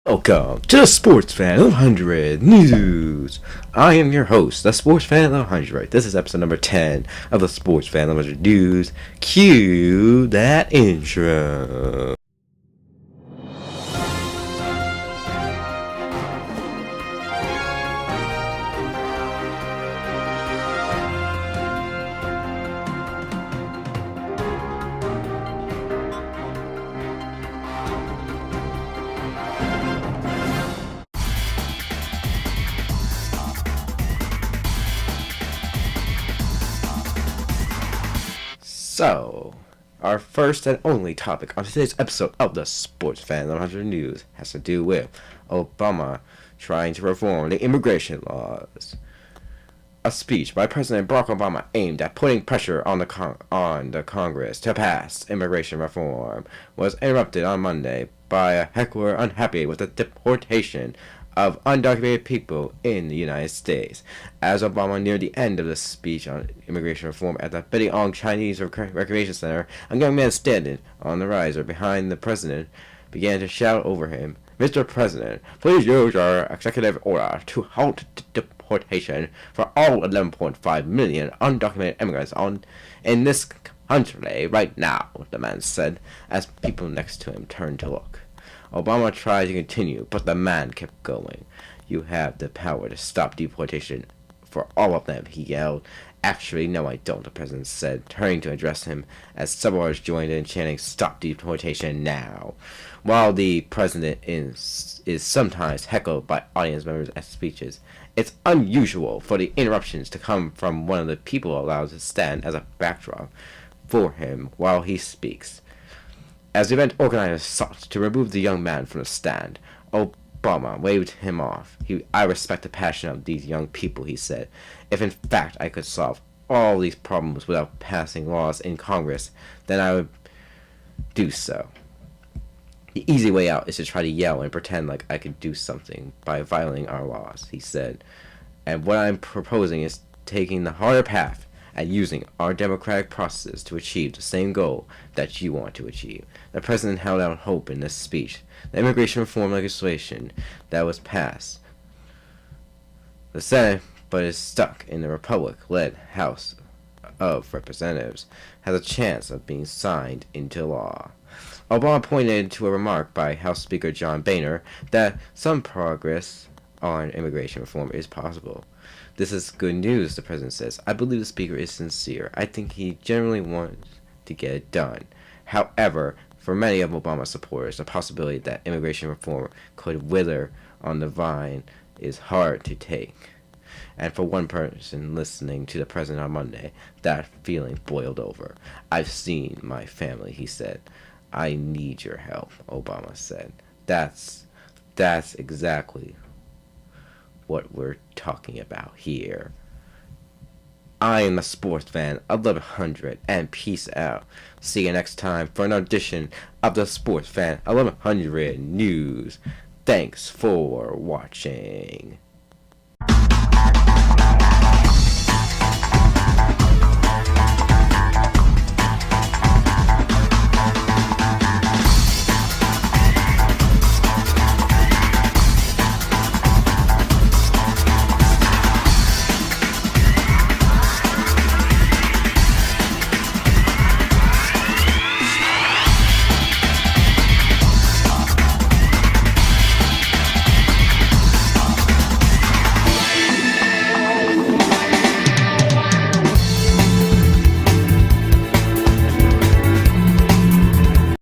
Welcome to the TheSportsfan1100 News. I am your host, the TheSportsfan1100. This is episode number 10 of the TheSportsfan1100 News. Cue that intro. So, our first and only topic on today's episode of the TheSportsfan1100 News has to do with Obama trying to reform the immigration laws. A speech by President Barack Obama aimed at putting pressure on the Congress to pass immigration reform was interrupted on Monday by a heckler unhappy with the deportation of undocumented people in the United States. As Obama neared the end of the speech on immigration reform at the Betty Chinese Recreation Center, a young man standing on the riser behind the president began to shout over him, "Mr. President, please use your executive order to halt deportation for all 11.5 million undocumented immigrants in this country right now," the man said, as people next to him turned to look. Obama tried to continue, but the man kept going. "You have the power to stop deportation for all of them," he yelled. "Actually, no, I don't," the president said, turning to address him as several others joined in chanting, "Stop deportation now." While the president is sometimes heckled by audience members at speeches, it's unusual for the interruptions to come from one of the people allowed to stand as a backdrop for him while he speaks. As the event organizers sought to remove the young man from the stand, Obama waved him off. "I respect the passion of these young people," he said. "If in fact I could solve all these problems without passing laws in Congress, then I would do so. The easy way out is to try to yell and pretend like I could do something by violating our laws," he said. "And what I'm proposing is taking the harder path and using our democratic processes to achieve the same goal that you want to achieve." The president held out hope in this speech. The immigration reform legislation that was passed the Senate but is stuck in the Republican-led House of Representatives has a chance of being signed into law. Obama pointed to a remark by House Speaker John Boehner that some progress on immigration reform is possible. "This is good news," the president says. "I believe the speaker is sincere. I think he genuinely wants to get it done." However, for many of Obama's supporters, the possibility that immigration reform could wither on the vine is hard to take. And for one person listening to the president on Monday, that feeling boiled over. "I've seen my family," he said. "I need your help," Obama said. That's exactly what we're talking about here. I am a sports fan, 1100, and peace out. See you next time for an edition of the Sports Fan 1100 News. Thanks for watching.